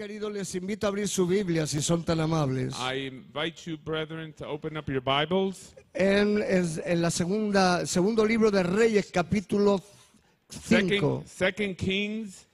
queridos, les invito a abrir su Biblia si son tan amables. I invite you, brethren, to open up your Bibles. En la segundo libro de Reyes, capítulo 5. Second Kings,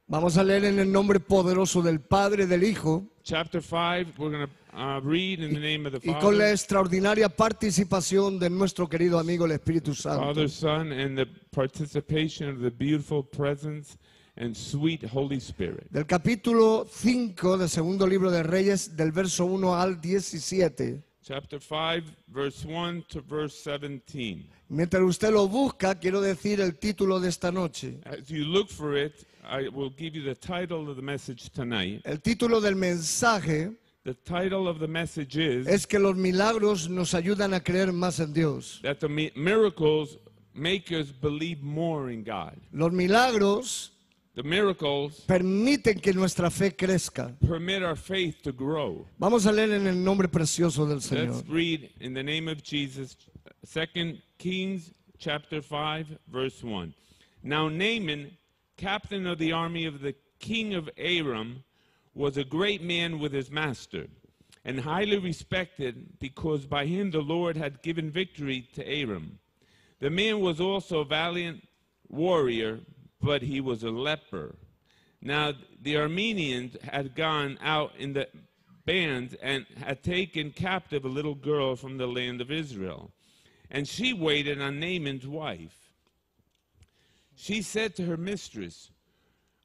Vamos a leer en el nombre poderoso del Padre, del Hijo, chapter 5. We're going to read in the name of the y con la Father, extraordinaria participación de nuestro querido amigo el Espíritu Santo. Father, Son, and the participation of the beautiful presence and sweet Holy Spirit. Del capítulo 5 del segundo libro de Reyes, del verso 1 al 17. Chapter 5, verse 1 to verse 17. Mientras usted lo busca, quiero decir el título de esta noche. As you look for it, I will give you the title of the message tonight. El título del mensaje The title of the message is es que los milagros nos ayudan a creer más en Dios. that the miracles make us believe more in God. Los milagros The miracles permiten que nuestra fe crezca. permit our faith to grow. Vamos a leer en el nombre precioso del Señor. Let's read in the name of Jesus, 2 Kings chapter 5, verse 1. Now Naaman, captain of the army of the king of Aram, was a great man with his master, and highly respected, because by him the Lord had given victory to Aram. The man was also a valiant warrior, but he was a leper. Now the Arameans had gone out in the bands and had taken captive a little girl from the land of Israel, and she waited on Naaman's wife. She said to her mistress,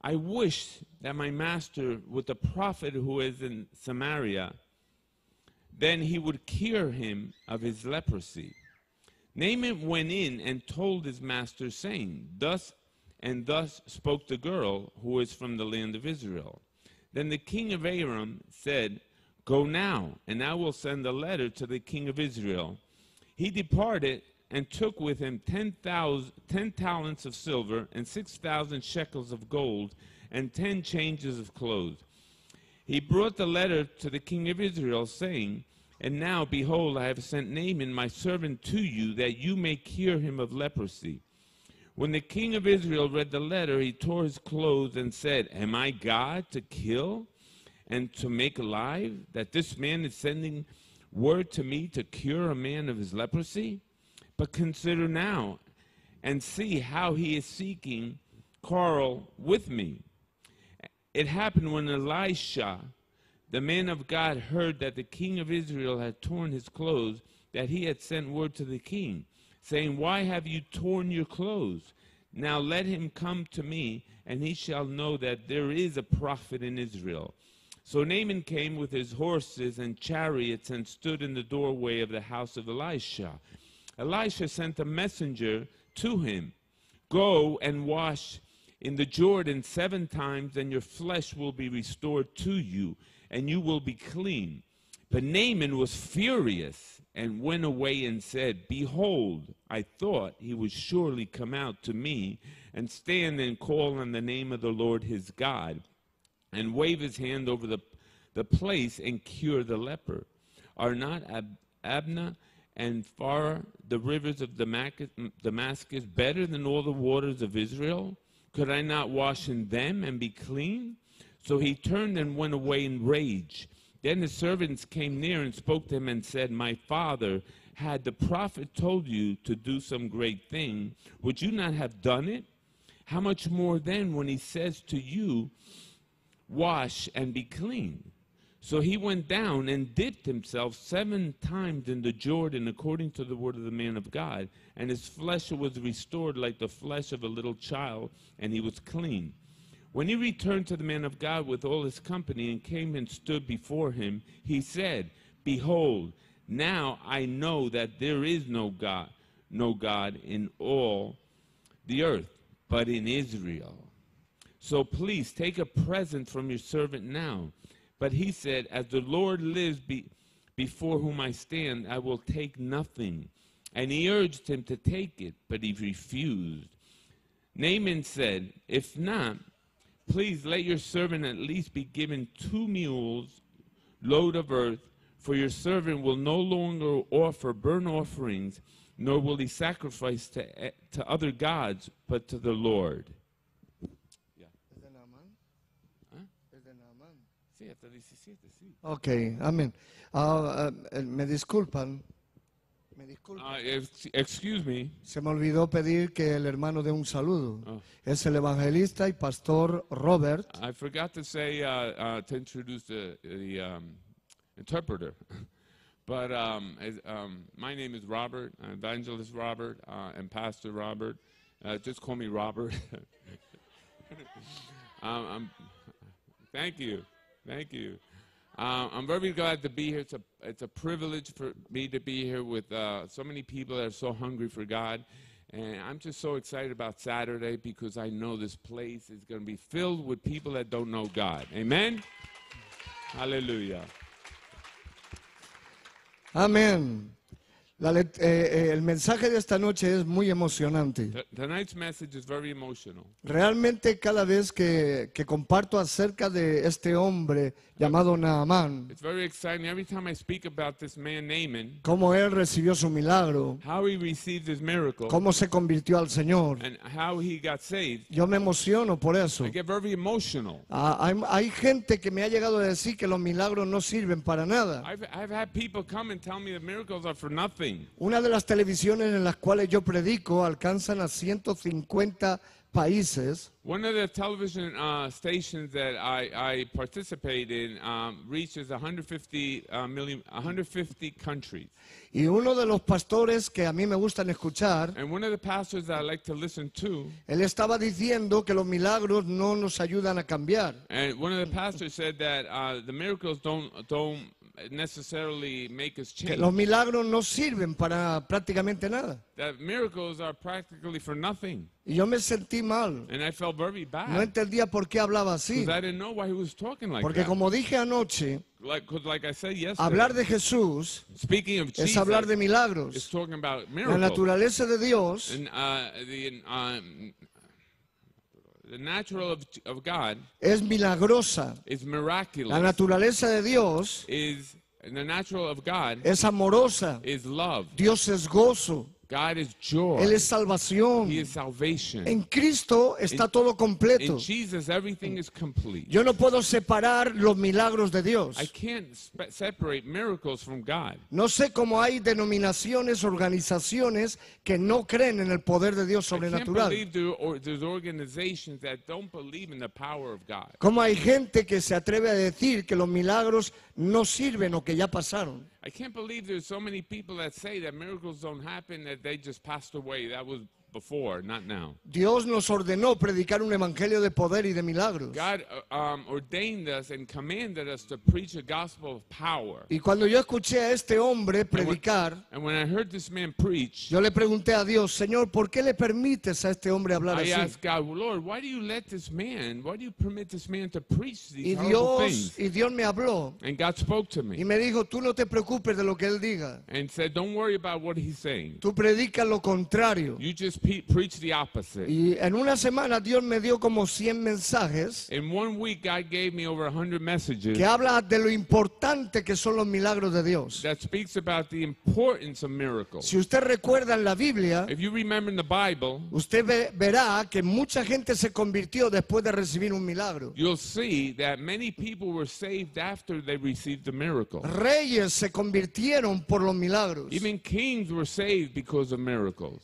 I wish that my master with the prophet who is in Samaria, then he would cure him of his leprosy. Naaman went in and told his master, saying, Thus and thus spoke the girl who is from the land of Israel. Then the king of Aram said, Go now, and I will send a letter to the king of Israel. He departed and took with him 10 talents of silver and 6,000 shekels of gold and 10 changes of clothes. He brought the letter to the king of Israel, saying, And now, behold, I have sent Naaman my servant to you, that you may cure him of leprosy. When the king of Israel read the letter, he tore his clothes and said, Am I God to kill and to make alive, that this man is sending word to me to cure a man of his leprosy? But consider now and see how he is seeking quarrel with me. It happened when Elisha, the man of God, heard that the king of Israel had torn his clothes, that he had sent word to the king, saying, Why have you torn your clothes? Now let him come to me, and he shall know that there is a prophet in Israel. So Naaman came with his horses and chariots and stood in the doorway of the house of Elisha. Elisha sent a messenger to him, Go and wash in the Jordan 7 times, and your flesh will be restored to you, and you will be clean. But Naaman was furious and went away and said, Behold, I thought he would surely come out to me and stand and call on the name of the Lord his God, and wave his hand over the place and cure the leper. Are not Abna and Farah, the rivers of Damascus, better than all the waters of Israel? Could I not wash in them and be clean? So he turned and went away in rage. Then his servants came near and spoke to him and said, My father, had the prophet told you to do some great thing, would you not have done it? How much more then when he says to you, Wash and be clean? So he went down and dipped himself 7 times in the Jordan according to the word of the man of God, and his flesh was restored like the flesh of a little child, and he was clean. When he returned to the man of God with all his company and came and stood before him, he said, Behold, now I know that there is no God in all the earth, but in Israel. So please take a present from your servant now. But he said, As the Lord lives before whom I stand, I will take nothing. And he urged him to take it, but he refused. Naaman said, If not, please let your servant at least be given 2 mules load of earth, for your servant will no longer offer burnt offerings, nor will he sacrifice to other gods, but to the Lord. Yeah. ¿Es de Naamán? Huh? ¿Es de Naamán? Sí, hasta 17, sí. Ok, amén. Me disculpan. Me disculpan. Excuse me. Se me olvidó pedir que el hermano dé un saludo. Oh. Es el evangelista y pastor Robert. I forgot to say to introduce the interpreter. But my name is Robert, Evangelist Robert, and Pastor Robert. Just call me Robert. Thank you. Thank you. I'm very glad to be here. It's a privilege for me to be here with so many people that are so hungry for God. And I'm just so excited about Saturday because I know this place is going to be filled with people that don't know God. Amen? Hallelujah. Amén. El mensaje de esta noche es muy emocionante. Tonight's message is very emotional. Realmente cada vez que comparto acerca de este hombre llamado Naamán, It's very exciting. Every time I speak about this man Naaman, cómo él recibió su milagro, how he received his miracle, cómo se convirtió al Señor, and how he got saved, yo me emociono por eso. I get very emotional. Hay gente que me ha llegado a decir que los milagros no sirven para nada. I've had people come and tell me the miracles are for nothing. Una de las televisiones en las cuales yo predico alcanzan a 150 países. One of the television stations that I participate in reaches 150 countries. Y uno de los pastores que a mí me gustan escuchar, And one of the pastors that I like to listen to, él estaba diciendo que los milagros no nos ayudan a cambiar. and one of the pastors said that the miracles don't necessarily make us Que change. los milagros no sirven para prácticamente nada. That miracles are practically for nothing. Y yo me sentí mal. And I felt very No bad entendía por qué hablaba así. because I didn't know why he was talking like Porque that. como dije anoche, Like I said yesterday, hablar de Jesús speaking of es Jesus, hablar de is milagros. talking about La miracles. naturaleza de Dios And the natural of God es milagrosa. is La miraculous. naturaleza de Dios And the natural of God es amorosa. is love. Dios es gozo. God is joy. Él es salvación. He is salvation. En Cristo está todo In completo. Jesus, everything is complete. Yo no puedo separar los milagros de Dios. I can't separate miracles from God. No sé cómo hay denominaciones, organizaciones que no creen en el poder de Dios I can't sobrenatural. believe there's organizations that don't believe in the power of God. Cómo hay gente que se atreve a decir que los milagros no sirven o que ya pasaron. I can't believe there's so many people that say that miracles don't happen, that they just passed away. That was before, not now. Dios nos ordenó predicar un evangelio de poder y de milagros. God ordained us and commanded us to preach a gospel of power. Y cuando yo escuché a este hombre predicar, And when I heard this man preach, yo le pregunté a Dios, Señor, ¿por qué le permites a este hombre hablar I así? asked God, well, Lord, why do you permit this man to preach Y these horrible Dios, things? Dios me habló And God spoke to y me me dijo, tú no te preocupes de lo que él diga. and said, don't worry about what he's saying. Tú predicas lo contrario. You just preach the opposite. Y en una semana Dios me dio como 100 mensajes In 1 week, God gave me over 100 messages que habla de lo importante que son los milagros de Dios. that speaks about the importance of miracles. Si usted recuerda en la Biblia, If you remember in the Bible, usted verá que mucha gente se convirtió después de recibir un milagro. you'll see that many people were saved after they received the miracle. Reyes se convirtieron por los milagros. Even kings were saved because of miracles.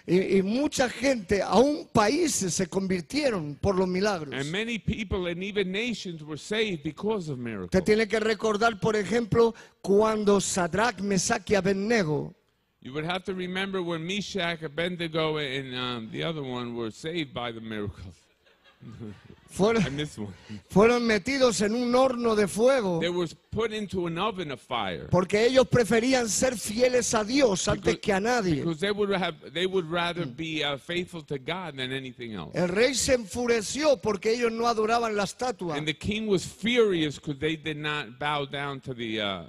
Y mucha gente, aún países, se convirtieron por los milagros. And many people and even nations were saved because of Usted miracles. tiene que recordar, por ejemplo, cuando Sadrach, Mesach y Abednego You would have to remember when Meshach, Abednego, and the other one were saved by the miracles. I fueron, missed one. fueron metidos en un horno de fuego They were put into an oven of fire porque ellos preferían ser fieles a Dios antes que a nadie. because they would rather be faithful to God than anything else. El rey se enfureció porque ellos no adoraban la estatua. And the king was furious because they did not bow down to their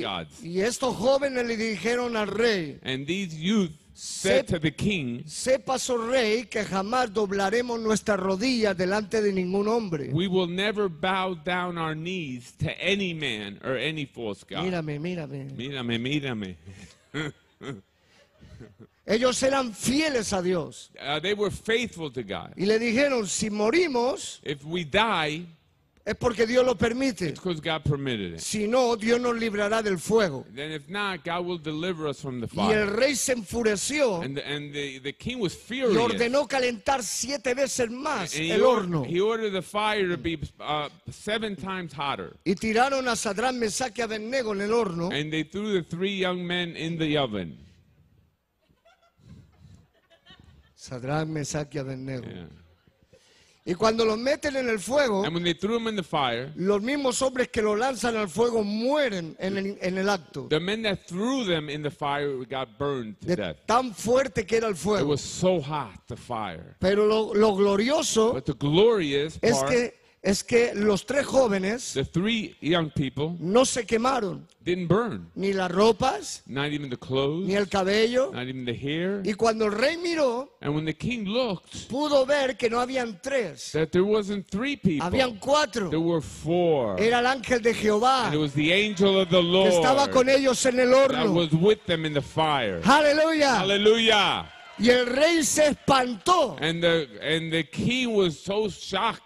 gods. Y estos jóvenes le dijeron al rey, And these youth said to the king, sepas, oh rey, que jamás doblaremos nuestras rodillas delante de ningún hombre. we will never bow down our knees to any man or any false god. Mírame, mírame. Mírame. Ellos eran fieles a Dios. They were faithful to God. Y le dijeron, si morimos, If we die, es porque Dios lo permite. It's because God permitted it. Si no, Dios nos librará del fuego. Then if not, God will deliver us from the Y el fire. rey se enfureció And the king was y furious. ordenó calentar 7 veces más And el horno. he ordered the fire to be 7 times hotter. Y tiraron a Sadrach, Mesach y Abednego en el horno. And they threw the 3 young men in the oven. Sadrach, Mesach y Abednego. Yeah. Y cuando los meten en el fuego, And when they threw them in the fire, los mismos hombres que los lanzan al fuego mueren en el acto. the men that threw them in the fire got burned to De death. tan fuerte que era el It fuego. was so hot, the fire. Pero lo glorioso But the glorious es part, que los 3 jóvenes the 3 young people no se quemaron, didn't burn. ni las ropas, Not even the clothes, ni el cabello. not even the hair. Y cuando el rey miró, And when the king looked, pudo ver que no habían 3, that there wasn't 3 people. habían 4. There were 4. Era el ángel de Jehová And it was the angel of the que Lord estaba con ellos en el that horno. was with them in the fire. Aleluya. Hallelujah. Y el rey se espantó, And the king was so shocked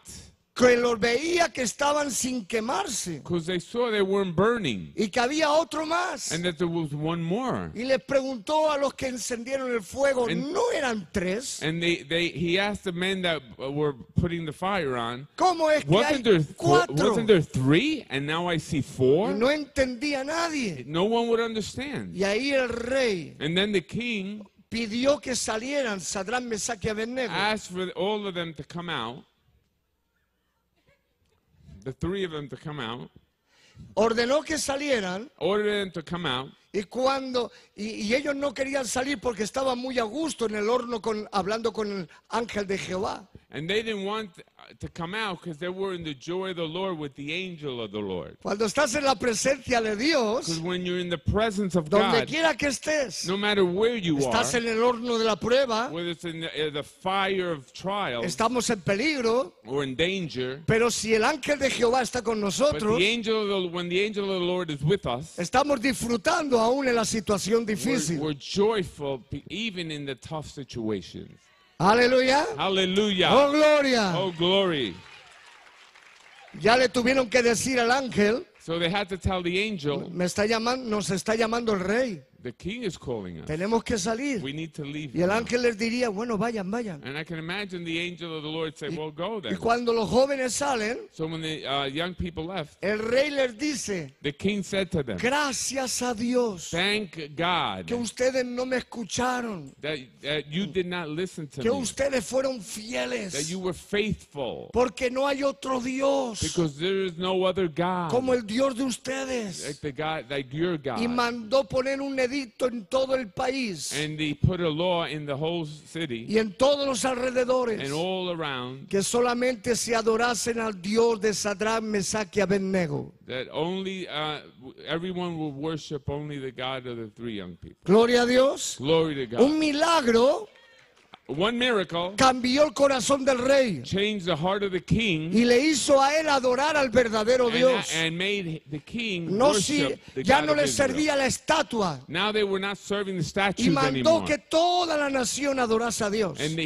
que los veía que estaban sin quemarse because they saw they weren't burning y que había otro más. and that there was one more. Y les preguntó a los que encendieron el fuego, And- ¿no eran 3? And he asked the men that were putting the fire on, ¿Cómo es que wasn't hay there 4? 3 and now I see Y 4? no entendía nadie. No one would understand. Y ahí el rey And then the king pidió que salieran Sadrach, Mesach y Abednego. asked for all of them to come out, the 3 of them to come out, Ordenó que salieran ordered them to come out. y ellos no querían salir porque estaban muy a gusto en el horno hablando con el ángel de Jehová. And they didn't want to come out because they were in the joy of the Lord with the angel of the Lord. Cuando estás en la presencia de Because Dios, when you're in the presence of donde God, quiera que estés, no matter where you estás are, en el horno de la prueba, whether it's in the fire of trial estamos en peligro, or in danger, pero si el ángel de Jehová está con but nosotros, when the angel of the Lord is with us, estamos disfrutando aún en la situación difícil. we're joyful even in the tough situations. Aleluya. Hallelujah. Oh, gloria. Oh, glory. Ya le tuvieron que decir al ángel, So they had to tell the angel, nos está llamando el rey. the king is calling us. Tenemos que salir. We need to leave. Y el now." ángel les diría, bueno, vayan, vayan. And I can imagine the angel of the Lord say, well, go Y then. cuando los jóvenes salen, So when the young people left, el rey les dice, the king said to them, gracias a Dios thank God que ustedes no me escucharon, that you did not listen to que me, ustedes fueron that fieles, you were faithful, porque no hay otro Dios because there is no other God como el Dios de like ustedes. the God, like your Y God. mandó poner un edicto en todo el país And they put a law in the whole city y en todos los alrededores and all around que solamente se adorasen al Dios de Sadrach, Mesach y Abednego. that only everyone will worship only the God of the 3 young people. Gloria a Dios. Glory to God. Un milagro One miracle cambió el corazón del rey changed the heart of the king y le hizo a él adorar al verdadero Dios. and made the king No, si worship the ya God no of le Israel. servía la estatua Now they were not serving the y statues mandó anymore. que toda la nación adorase a Dios. And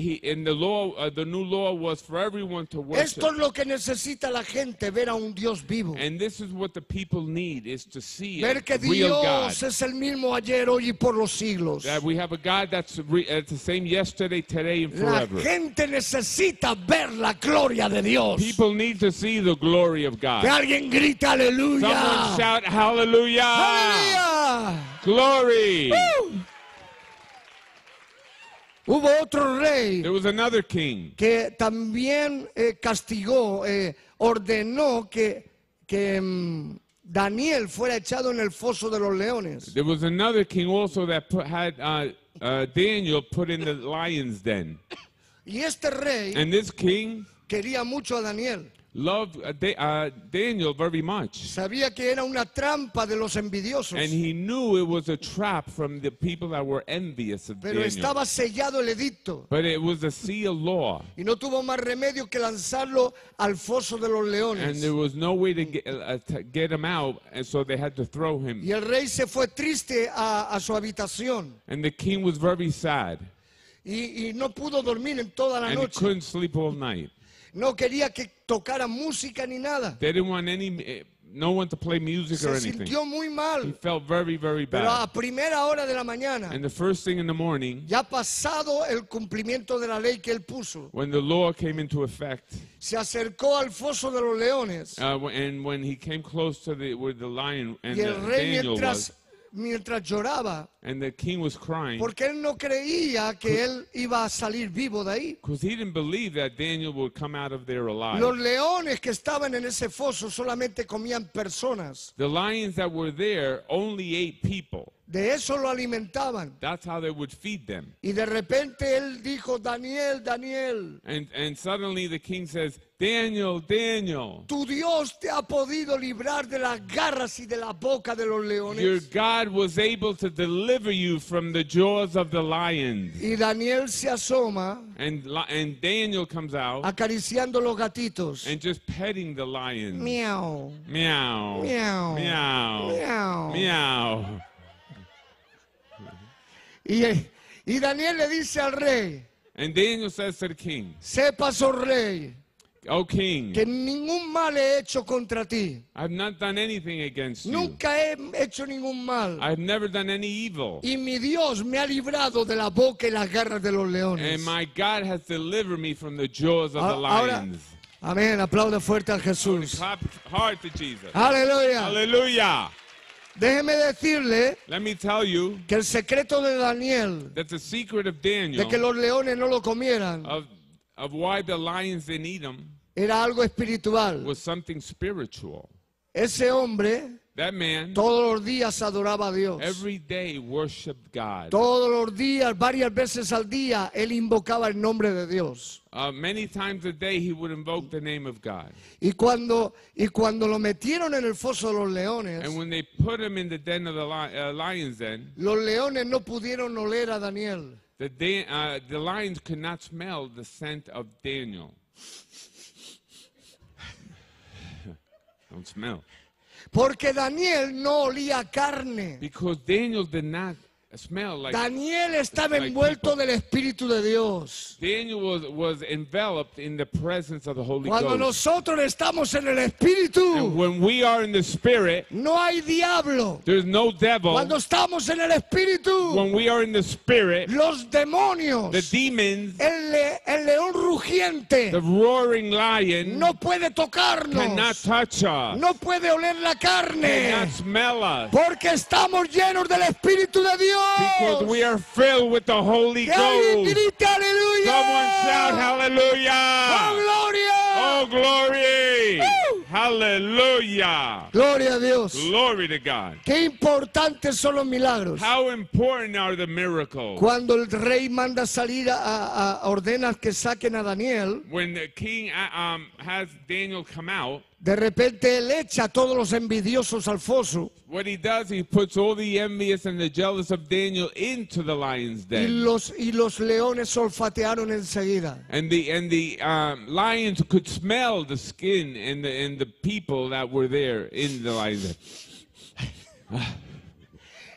the law, the new law was for everyone to worship. Esto es lo que necesita la gente, ver a un Dios vivo. And this is what the people need, is to see Ver a que real God. Dios es el mismo ayer, hoy y por los siglos. That we have a God that's the same yesterday, today, and La forever. gente necesita ver la gloria de Dios. People need to see the glory of Que God. alguien grite Someone aleluya. shout hallelujah! Aleluya. Glory! Hubo otro rey There was another king que también castigó, ordenó que Daniel fuera echado en el foso de los leones. There was another king also that had Daniel put in the lion's den. Y este rey And this king quería mucho a Daniel. loved Daniel very much. Sabía que era una trampa de los envidiosos. And he knew it was a trap from the people that were envious of Pero Daniel. estaba sellado el edicto. But it was a seal law. Y no tuvo más remedio que lanzarlo al foso de los And leones. there was no way to get him out. And so they had to throw him. Y el rey se fue triste a su habitación. And the king was very sad. Y no pudo dormir en toda la And he noche. couldn't sleep all night. no quería que tocara música ni nada. They didn't want no one to play music or Se anything. sintió muy He mal. felt very, very Pero a bad. primera hora de la mañana, And the first thing in the morning, ya pasado el cumplimiento de la ley que él puso, when the law came into effect, se acercó al foso de los leones. and when he came close to where the lion and Y el rey Daniel was, mientras lloraba, and the king was crying, porque él no creía que él iba a salir vivo de ahí. because he didn't believe that Daniel would come out of there alive. Los leones que estaban en ese foso solamente comían personas. The lions that were there only ate people. De eso lo alimentaban. That's how they would feed them. Y de repente él dijo, Daniel, Daniel, And suddenly the king says, Daniel, Daniel, tu Dios te ha podido librar de las garras y de la boca de los your leones. God was able to deliver you from the jaws of the lions. Y Daniel se asoma And Daniel comes out acariciando los gatitos. and just petting the lions. Miau, Meow. miau, Meow. miau. Meow. Y Daniel le dice al rey, And Daniel says to the king, sepas, oh rey, O king, que ningún mal he hecho contra ti. I've not done anything against you. Nunca he hecho ningún mal. I've never done any evil. Y mi Dios me ha librado de la boca y las garras de los leones. And my God has delivered me from the jaws of the Ahora, lions. amén, aplauda fuerte a Jesús. Clap hard to Jesus. Aleluya. Hallelujah. Déjeme decirle Let me tell you que el secreto de Daniel, that the secret of de Daniel, que los leones no lo comieran, of why the lions didn't eat him, era algo espiritual. was something spiritual. Ese hombre That man todos los días adoraba a Dios. every day worshiped God. Todos los días, varias veces al día, él invocaba el nombre de Dios. Many times a day he would invoke the name of God. Y cuando lo metieron en el foso de los leones, And when they put him in the den of the lions then, los leones no pudieron oler a Daniel. the lions could not smell the scent of Daniel. Don't smell. Porque Daniel no olía carne. Because Daniel did not smell like Daniel estaba like envuelto people. del Espíritu de Dios. Daniel was enveloped in the presence of the Holy Cuando Ghost. nosotros estamos en el And Espíritu, when we are in the Spirit, no hay diablo. there's no devil. Cuando estamos en el Espíritu, When we are in the Spirit, los demonios, the demons, el león rugiente, the roaring lion, no puede cannot tocarnos, touch us, no puede oler la carne, cannot smell us, porque estamos llenos del Espíritu de Dios. because we are filled with the Holy Que alguien Ghost. grite aleluya. Someone shout ¡Oh, hallelujah! gloria! Oh, glory! Woo! Hallelujah! Gloria a Dios. Glory to God. Qué importantes son los milagros. How important are the miracles? Cuando el rey manda salir ordena que saquen a Daniel, When the king has Daniel come out, de repente él echa a todos los envidiosos al foso what he does, he puts all the envious and the jealous of Daniel into the lion's y den. los leones olfatearon enseguida. And the lions could smell the skin and the people that were there in the lion's den.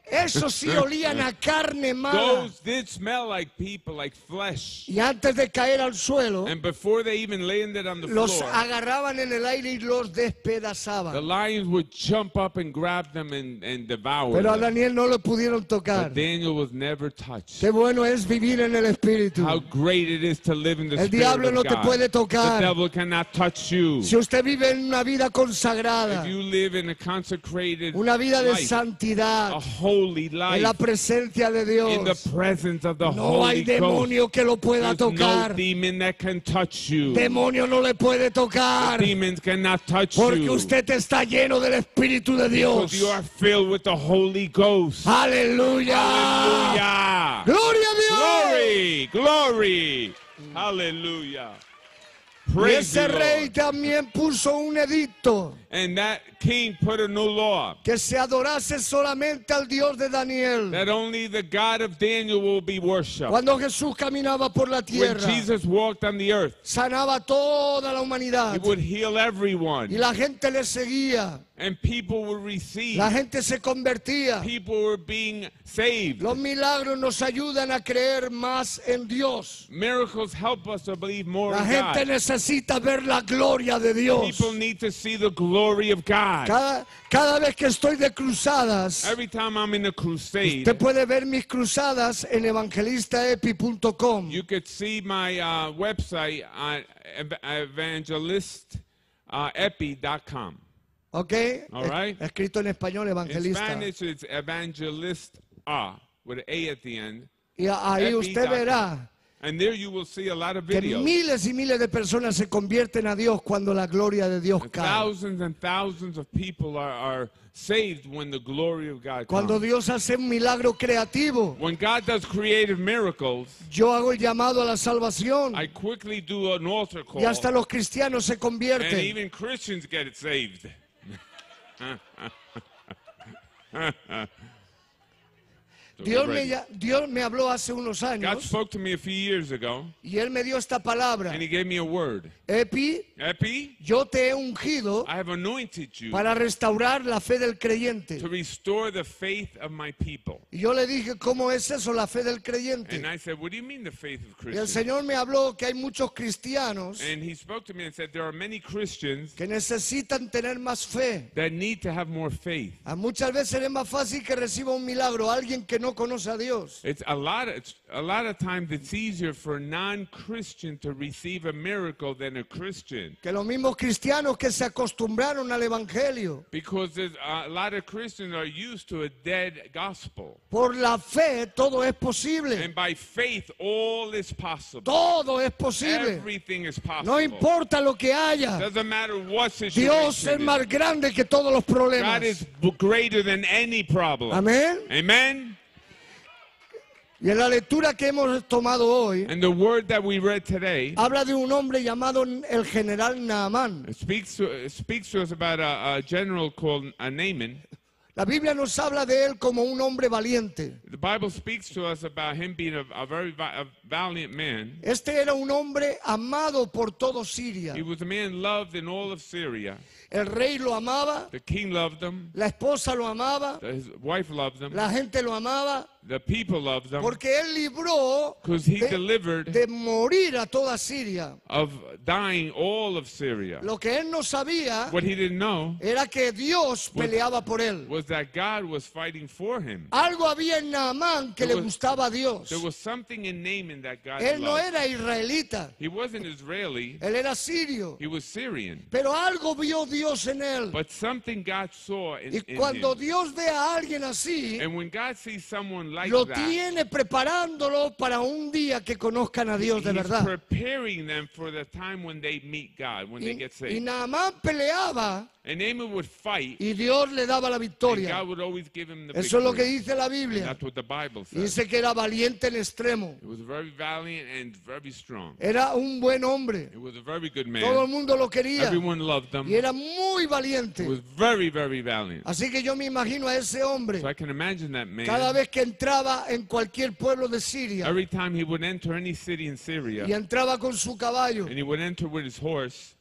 Esos sí olían a carne mala. Those did smell like people, like flesh. Y antes de caer al suelo, And before they even landed on the los floor, agarraban en el aire y los the despedazaban. lions would jump up and grab them and devour Pero a them. Daniel no lo pudieron tocar. But Daniel was never touched. Qué bueno es vivir en el Espíritu. How great it is to live in the El Spirit diablo of no te God. puede tocar. The devil cannot touch you. Si usted vive en una vida consagrada, If you live in a consecrated una vida de life, santidad, a holy en la life, presencia de in the Dios, presence of the no hay Holy Ghost, demonio que lo pueda there's no tocar. demon that can touch you. Demonio no le puede tocar. Demons cannot touch Porque you. usted está lleno del Espíritu de Dios. Because you are filled with the Holy Ghost. Aleluya. Hallelujah. Gloria a Dios. Glory, glory. Hallelujah. Y Praise ese the rey Lord. también puso un edicto And that king put a new law que se adorase solamente al Dios de Daniel. that only the God of Daniel will be worshipped. Cuando Jesús caminaba por la When tierra, Jesus walked on the earth, sanaba toda la he humanidad would heal everyone. y la gente le seguía. And people were received. La gente se convertía. People were being saved. Los milagros nos ayudan a creer más en Dios. Miracles help us to believe more La in gente God. necesita ver la gloria de Dios. People need to see the glory of God. Cada vez que estoy de cruzadas, Every time I'm in a crusade, usted puede ver mis cruzadas en evangelistaepi.com. you could see my website on evangelistepi.com. ¿Ok? All right. Escrito en español, In evangelista. Spanish, it's evangelista with an A at the end. Y ahí usted epi.com. verá And there you will see a lot of que videos. miles y miles de personas se convierten a Dios cuando la gloria de Dios cae. Thousands and thousands of people are saved when the glory of God Cuando comes. Dios hace un milagro creativo, When God does creative miracles, yo hago el llamado a la salvación I quickly do an altar call, y hasta los cristianos se and convierten. even Christians get it saved. Dios me habló hace unos God años spoke to me a few years ago, y Él me dio esta palabra. and He gave me a word. Epi, Epi, yo te he ungido I have anointed you para restaurar la fe del creyente. to restore the faith of my people. Y yo le dije, ¿cómo es eso, la fe del And creyente? I said, what do you mean the faith of Y el Christians? Señor me habló que hay muchos cristianos And He spoke to me and said, there are many Christians que necesitan tener más fe. that need to have more faith. Muchas veces es más fácil que reciba un milagro alguien que no conoce a Dios. It's a lot of times it's easier for a non-Christian to receive a miracle than a Christian. Que los mismos cristianos que se acostumbraron al evangelio. Because there's a lot of Christians are used to a dead gospel. Por la fe todo es posible. And by faith, all is possible. Todo es posible. Everything is No possible. importa lo que haya. Doesn't matter what Dios es situation it más is. grande que todos los God problemas. is greater than any problem. Amén. Amen? Y en la lectura que hemos tomado hoy, And the word that we read today, habla de un hombre llamado el general Naamán. it speaks to us about a general called Naaman. La Biblia nos habla de él como un hombre valiente. The Bible speaks to us about him being a very valiant man. Este era un hombre amado por todo Siria. He was a man loved in all of Syria. El rey lo amaba, The king loved him. la esposa lo amaba, His wife loved him. la gente lo amaba, The people loved him. porque él libró Because he delivered de morir a toda Siria. of dying all of Syria. Lo que él no sabía What he didn't know era que Dios peleaba por él. was that God was fighting for him. Algo había en Naamán que le gustaba a Dios. There was something in Naaman that God Él no loved. era israelita, He wasn't Israeli. él era sirio. He was Syrian. Pero algo vio Dios en él. But something God saw in Y cuando him. Dios ve a alguien así, And when God sees someone like lo that, tiene preparándolo para un día que conozcan a Dios de He's verdad. preparing them for the time when they meet God, when they get Y saved. Naamán peleaba And Naaman would fight, y Dios le daba la and victoria. God would always give him the Eso es lo que victory. dice la And Biblia. that's what the Bible Y says. dice que era valiente en extremo. It was very valiant and very strong. Era un buen hombre. It was a very good Todo el man. mundo lo quería. Everyone loved him. Y era muy He valiente. was very, very valiant. Así que yo me imagino a ese hombre. So I can imagine that Cada man. vez que entraba en cualquier pueblo de Siria Every time he would enter any city in y Syria, entraba con su caballo, and he would enter with his horse,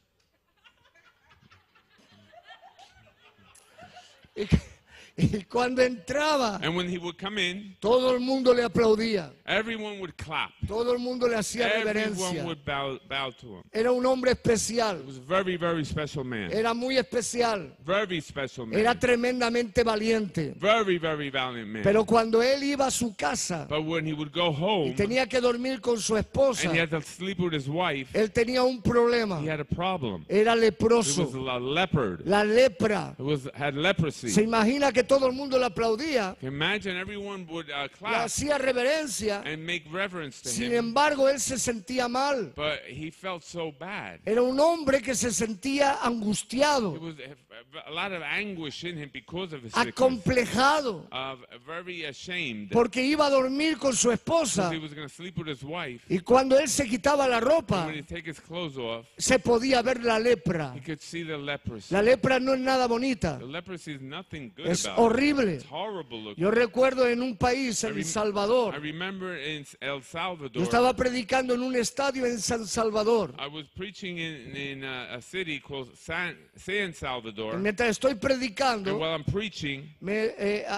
y, y cuando entraba, and when he would come in, todo el mundo le aplaudía, everyone would clap. todo el mundo le hacía Everyone reverencia. would bow to him. Era un hombre especial, He was a very, very special man. era muy especial, Very special era man. tremendamente valiente. Very, very valiant man. Pero cuando él iba a su casa But when he would go y home tenía que dormir con su esposa, and he had to sleep with his wife, él tenía un problema, he had a problem. era He was leproso, a leopard. la lepra. Had leprosy. Se imagina que todo el mundo le aplaudía, Imagine everyone would le clap hacía reverencia. and make reverence to Sin him. embargo, él se sentía mal. But he felt so bad. Era un hombre que se sentía There angustiado, was a lot of anguish in him because of his sickness. acomplejado, Very ashamed. porque iba a dormir con su esposa. Because he was going to sleep with his wife. Y cuando él se quitaba la And ropa, when he take his clothes off, se podía ver la lepra. he could see the leprosy. La lepra no es nada bonita, The leprosy is nothing good es about it. horrible. It's horrible looking. Yo recuerdo en un país, I en El I Salvador, remember in El yo Salvador, estaba predicando en un estadio en San Salvador, I was preaching in a city called San Salvador. en mientras estoy And predicando, while I'm preaching,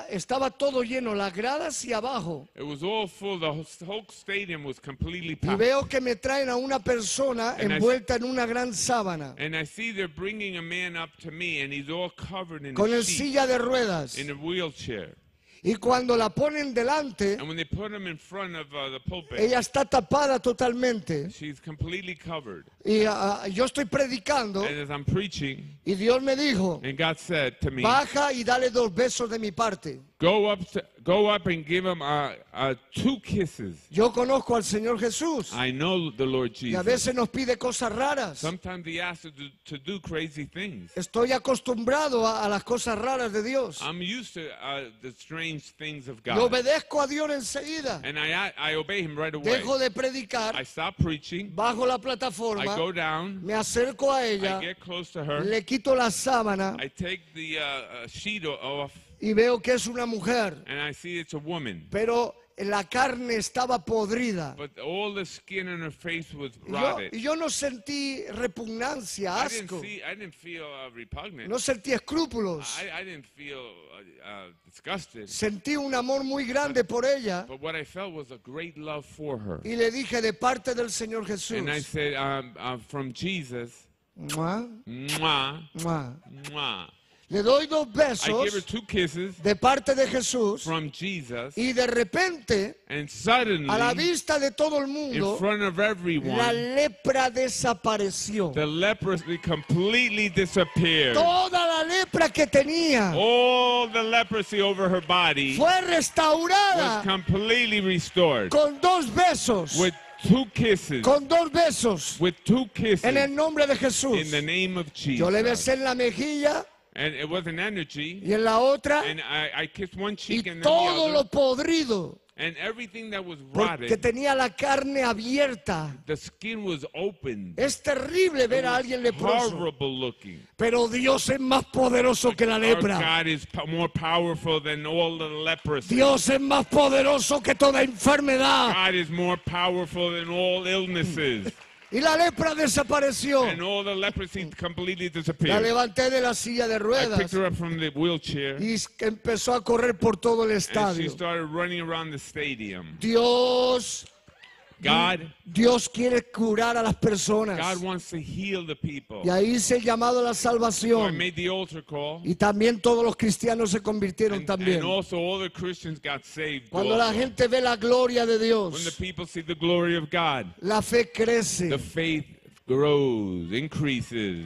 estaba todo lleno, las gradas y abajo. it was all full. The whole stadium was completely Y packed. veo que me traen a una persona And I- envuelta en una gran sábana, And I see they're bringing a man up to me, and he's all covered in con a el sheet, silla de ruedas. in a wheelchair. Y cuando la ponen delante, And when they put him in front of the pulpit, ella está tapada totalmente. she's completely covered. Y yo estoy predicando And as I'm preaching, y Dios me dijo, and God said to me, baja y dale 2 besos de mi parte. go up and give him 2 kisses. Yo conozco al Señor Jesús I know the Lord y a Jesus. veces nos pide cosas raras. Sometimes he asks us to do crazy things. Estoy acostumbrado a las cosas raras de Dios. I'm used to the strange things of Yo God. obedezco a Dios enseguida. And I obey him right away. Dejo de predicar, I stop preaching. bajo la I plataforma, go down. me acerco a I ella, get close to her. le quito la sábana I take the sheet off, y veo que es una mujer, and I see it's a woman. pero la carne estaba podrida. But all the skin on her face was Y rotted. yo no sentí repugnancia, I asco, didn't feel repugnant. no sentí escrúpulos. I didn't feel disgusted. Sentí un amor muy grande por ella But what I felt was a great love for her. y le dije de parte del Señor Jesús. And I said, from Jesus, Mua, mwah, mua. mwah. Le doy 2 I give her besos 2 kisses de parte de Jesús from Jesus, y de repente, and a la suddenly, vista de todo el in mundo, front of la everyone, lepra desapareció. the leprosy completely disappeared. Toda la lepra que tenía All the leprosy over her body fue was restaurada completely restored con 2 besos. with 2 kisses. Con 2 besos With 2 kisses en el nombre de in Jesús. the name of Yo le Jesus. besé en la mejilla And it was an energy. y en la otra And I kissed one y cheek and then the todo lo other. podrido And everything that was porque rotted, tenía la carne abierta. the skin was open. Es terrible ver a alguien leproso, Horrible looking. pero Dios es más poderoso que la Our lepra. God is more powerful than all the leprosy. Dios es más poderoso que toda enfermedad. God is more powerful than all illnesses. Y la lepra desapareció. And all the leprosy completely La disappeared. levanté de la silla de I ruedas picked her up from the wheelchair, y empezó a correr por todo el and she estadio. started running around the stadium. Dios quiere curar a las personas. God wants to heal the people. Y ahí hice el llamado a la So I salvación. made the altar call, Y también todos los cristianos se convirtieron también. and also all the Christians got saved. Cuando la also. gente ve la gloria de When the Dios, people see the glory of God, la fe crece. the faith grows, increases.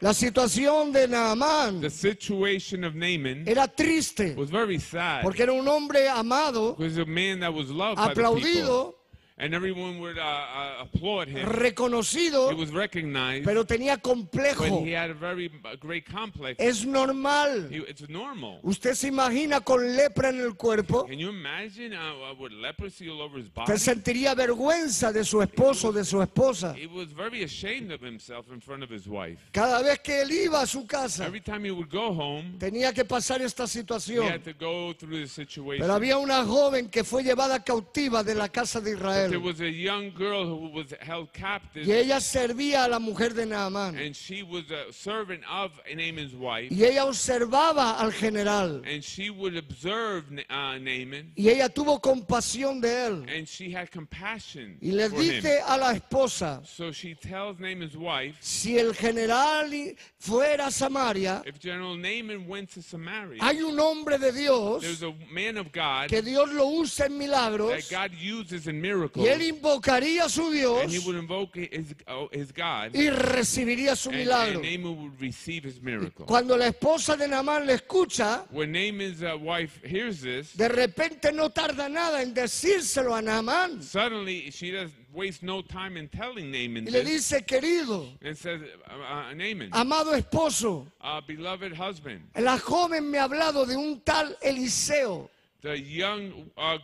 La situación de Naamán The situation of Naaman era triste was very sad. porque era un hombre amado, He was a man that was loved by the people, aplaudido, and everyone would applaud him. reconocido, He was recognized, pero tenía but complejo. he had a great complex. Es normal. It's normal. Usted se imagina con lepra en el cuerpo, Can you imagine with leprosy all over his body? te sentiría vergüenza de su esposo, de su esposa. He was very ashamed of himself in front of his wife. Cada vez que él iba a su casa, Every time he would go home, tenía que pasar esta he situación. had to go through the situation. Pero había una joven que fue llevada cautiva de la casa de There Israel. was a young girl who was held captive, Y ella servía a la mujer de Naamán. and she was a servant of Naaman's wife, Y ella observaba al general. and she would observe Naaman, Y ella tuvo compasión de él. and she had compassion Y le for him. dice a la esposa, So she tells Naaman's wife, si el general fuera a Samaria, if General Naaman went to Samaria, hay un hombre de Dios there's a man of God que Dios lo usa en milagros that God uses in y miracles, él invocaría a su Dios and he would invoke his God, y recibiría su and milagro. Naaman would receive his miracle. Cuando la esposa de Naamán le escucha, When Naaman's wife hears this, de repente no tarda nada en decírselo a Naamán suddenly she doesn't waste no time in telling Naaman y le this, dice, querido, and says, Naaman, amado esposo, beloved husband, la joven me ha hablado de un tal Eliseo. the young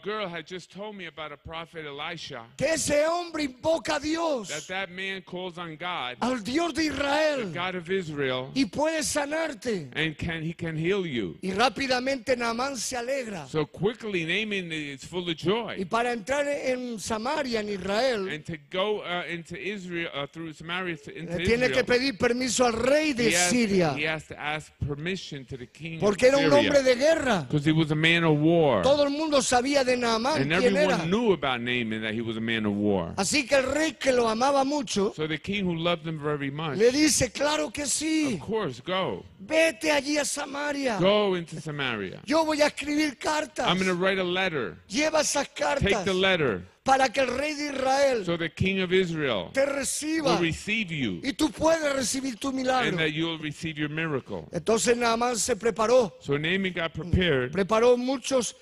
girl had just told me about a prophet Elisha, que ese hombre invoca a Dios, that man calls on God, al Dios de the Israel, God of Israel, y puede sanarte. and he can heal you. Y rápidamente Naamán se alegra. So quickly, Naaman is full of Y joy. para entrar en Samaria, en Israel, And to go into Israel, through Samaria into le tiene que Israel, pedir permiso al rey de he Siria, has to ask permission to the king porque of era un hombre Syria. de guerra. Because he was a man of war. Todo el mundo sabía de Naamán And quién era. everyone knew about Naaman, that he was a man of war. Así que el rey, que lo amaba mucho, So the king, who loved him very much, le dice, claro que sí, of course, go. vete allí a Samaria. Go into Samaria. Yo voy a escribir cartas. I'm going to write a letter. Lleva esas Take cartas the letter para que el rey de Israel so the king of Israel te reciba will receive you, y tú puedes recibir tu and milagro. that you'll receive your miracle. Entonces Naamán se preparó, So Naaman got prepared. preparó muchos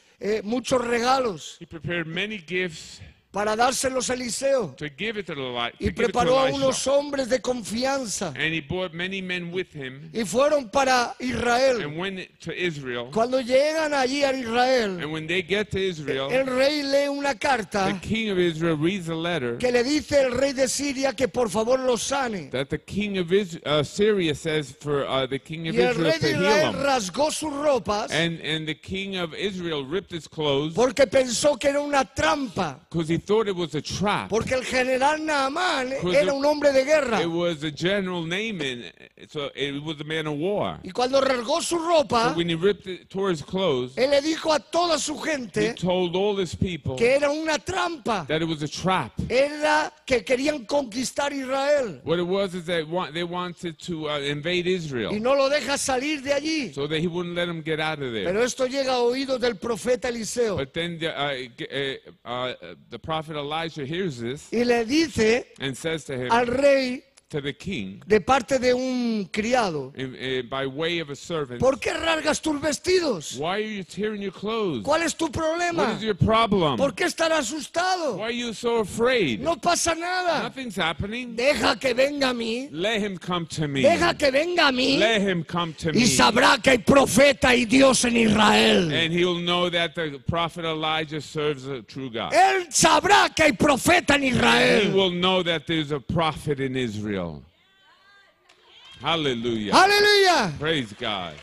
regalos He prepared many gifts para dárselos a Eliseo to give it to y give it to preparó a unos Elisha. hombres de confianza And he brought many men with him y fueron para Israel. and went to Israel. Cuando llegan allí a Israel, And when they get to Israel, el rey lee una the carta king of Israel reads a letter que le dice el rey de Siria que por favor lo sane. that the king of Syria says for the king of Y el Israel rey de to heal Israel him. rasgó sus ropas And the king of Israel ripped his clothes porque pensó que era una trampa. because he thought it was a trap. Porque el general Naamán era un hombre de guerra. It was a general Naaman, so it was a man of war. Y cuando rasgó su So ropa, when he tore his clothes, él le dijo a toda su he gente told all his people que era una trampa. that it was a trap. Era que querían conquistar Israel. What it was is that they wanted to invade Israel, Y no lo deja salir de allí. so that he wouldn't let them get out of there. Pero esto llega a oídos del profeta Eliseo. But then the prophet Elijah hears this Y le dice and says to him, al rey to the king, de parte de un criado, by way of a servant, ¿por qué rasgas tus vestidos? why are you tearing your clothes? ¿Cuál es tu What problema? is your problem? ¿Por qué estar asustado? Why are you so afraid? No pasa nada. Nothing's happening. Deja que venga a mí. Let him come to me. Deja que venga a mí. Let him come to Y me. sabrá que hay profeta y Dios en Israel. And he'll know that the prophet Elijah serves a true God. Él sabrá que hay profeta en He Israel. will know that there's a prophet in Israel. Hallelujah. Aleluya. Praise God.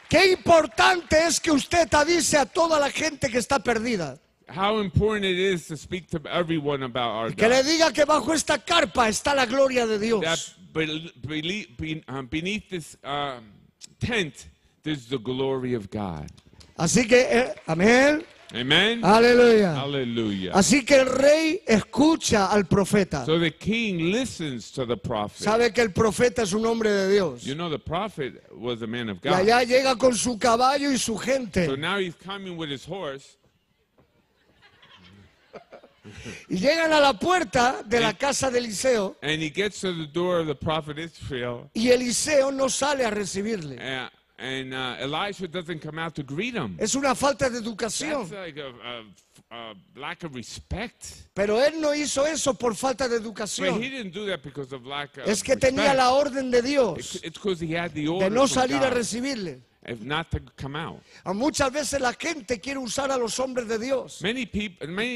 Qué importante es que usted avise a toda la gente que está perdida. How important it is to speak to everyone about our Que le God. diga que bajo esta carpa está la gloria de That Dios. beneath this tent, there's the glory of God. Así que, amén. Amen. Aleluya. Hallelujah. Así que el rey escucha al profeta. So the king listens to the prophet. Sabe que el profeta es un hombre de Dios. You know, the prophet was a man of Y God. allá llega con su caballo y su So gente. now he's coming with his horse. Y llegan a la puerta de la casa de Eliseo. And he gets to the door of the prophet Israel. Y Eliseo no sale a recibirle. And Elisha doesn't come out to greet him. Es una falta de educación. That's like a lack of respect. Pero él no hizo eso por falta de But he educación. didn't do that because of lack of Es que tenía respect. la orden de Dios It's because he had the de order no from salir a God, recibirle. if not to come out. Muchas veces la gente quiere usar a los hombres de Dios Many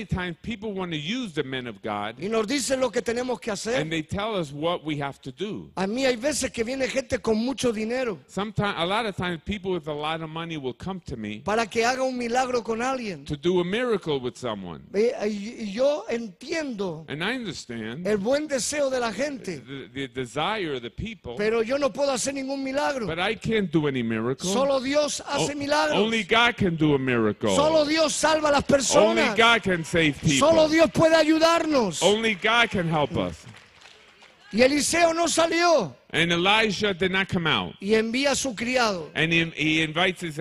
times people want to use the men of God, y nos dicen lo que tenemos que and hacer. they tell us what we have to do. A mí hay veces que viene gente con mucho dinero A lot of times, people with a lot of money will come to me para que haga un milagro con alguien. to do a miracle with someone. Y yo entiendo And I understand el buen deseo de la gente, the desire of the people, pero yo no puedo hacer ningún milagro. but I can't do any miracle. Solo Dios hace milagros. Only God can do a miracle. Solo Dios salva a las Only personas. God can save Solo people. Dios puede ayudarnos. Only God can help us. Y Eliseo no salió And Elijah did not come out. y envía a su criado. And he invites his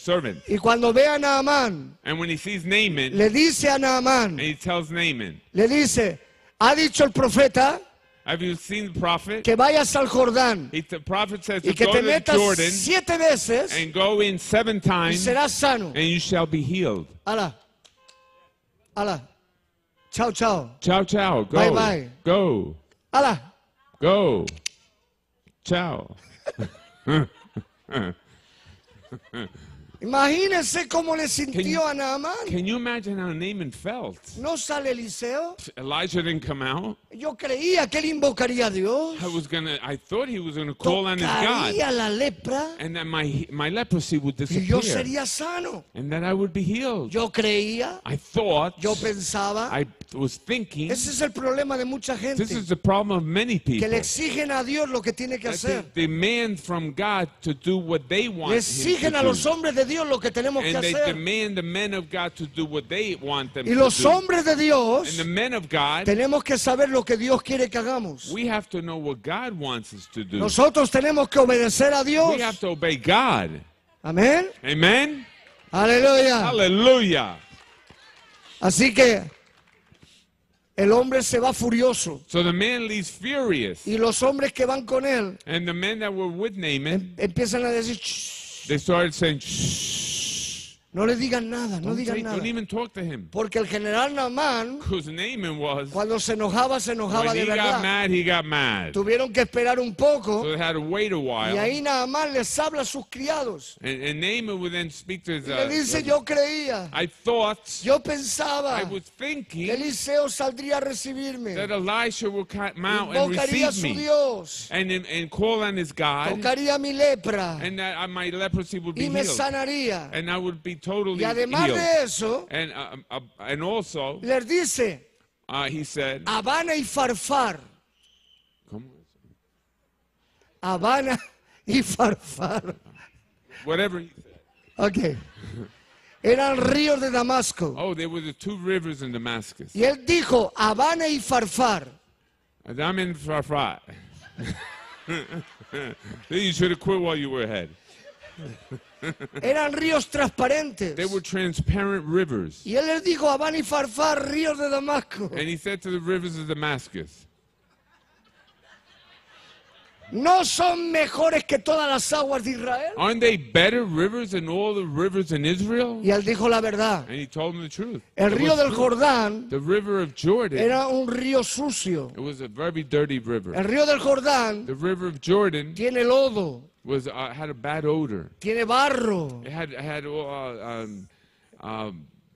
servant. Y cuando ve a Naamán, And when he sees Naaman, le dice a Naamán, and he tells Naaman, le dice, ha dicho el profeta have you seen the prophet? que vayas al Jordán The prophet says y to que go te to the metas Jordan 7 veces and go in 7 y times, serás sano. and you shall be healed. Ala, ala, chao, chao, Ciao, ciao. Go. Bye, bye. Go. ala. Go. Ciao. Imagínense cómo le sintió a Naamán. Can you imagine how Naaman felt? ¿No sale Eliseo? Elijah didn't come out. Yo creía que él invocaría a Dios. I thought he was gonna call on his God, Tocaría la lepra and that my leprosy would y yo disappear, sería sano. and that I would be healed. Yo creía, I thought, yo pensaba. I was thinking. Ese es el problema de mucha This gente. is the problem of many Que people. le exigen a Dios lo que tiene que That hacer. they demand from God to do what they want Le him exigen to a los do. hombres de Dios lo que tenemos que And they hacer. demand the men of God to do what they want them Y to los do. hombres de Dios And the men of God, tenemos que saber lo que Dios quiere que hagamos. we have to know what God wants us to do. Nosotros tenemos que obedecer a Dios. We have to obey God. Amén. Amen? Aleluya. Hallelujah. Así que el hombre se va furioso. So the man leaves furious. Y los hombres que van con él And the men that were with Naaman, empiezan a decir, "Shh, they started saying, shh, no le digan nada, no digan nada. don't even talk to him. Porque el general Naamán, Because Naaman was, cuando se enojaba when de he got verdad. mad, he got mad. Tuvieron que esperar un poco. So they had to wait a Y while. ahí Naamán les habla a sus criados. And Naaman would then speak to his, Y le dice, yo creía, I thought, yo pensaba I was que thinking Eliseo saldría a recibirme. that Elisha would come out and Invocaría a receive su me Dios. and call on his God, Tocaría mi lepra. and that my leprosy would be Y me healed, sanaría. and I would be totally Y además healed. de eso, And also, les dice, he said, Habana y Farfar. come Habana y Farfar. on, whatever he said. Ok. Eran ríos de Damasco. Oh, there were the two rivers in Damascus. Y él dijo, Habana y Farfar. And I'm in Farfar. You should have quit while you were ahead. Eran ríos transparentes. They were transparent rivers. Y él les dijo, Habana y Farfar, ríos de Damasco. And he said to the rivers of Damascus, ¿No son mejores que todas las aguas de Israel? aren't they better rivers than all the rivers in Israel? Y él dijo la verdad. And he told him the truth. El It río was del true. Jordán The river of Jordan, era un río sucio. it was a very dirty river. El río del Jordán The river of Jordan tiene lodo, was had a bad odor. tiene barro. It had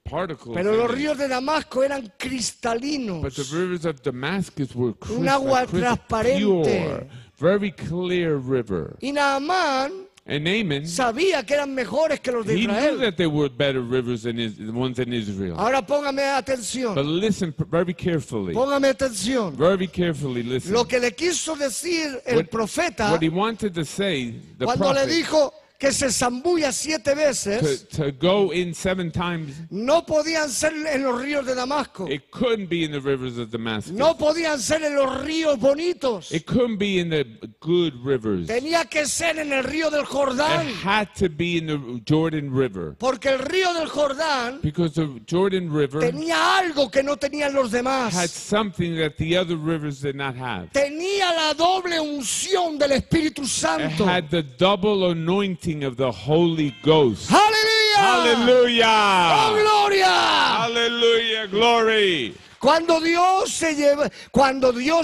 particles. Pero in los it. ríos de Damasco eran But the cristalinos. rivers of Damascus were Un agua crystal transparente. pure, very clear river. Y Naamán And Naaman, sabía que eran mejores que los de he knew Israel. that there were better rivers than the ones in Israel. Ahora póngame But atención. listen very carefully. Póngame atención. Very carefully listen. Lo que le quiso decir el What- profeta What he wanted to say, the cuando le prophet, dijo que se zambulla 7 veces, to go in 7 times, no podían ser en los ríos de Damasco. it couldn't be in the rivers of Damascus. No podían ser en los ríos bonitos. It couldn't be in the good rivers. It Tenía que ser en el río del Jordán. had to be in the Jordan River. Porque el río del Jordán Because the Jordan River tenía algo que no tenían los had demás. something that the other rivers did not have. Tenía la doble unción del Espíritu It Santo. had the double anointing of the Holy Ghost. ¡Aleluya! ¡Oh, Hallelujah! gloria! Hallelujah! Glory! Cuando Dios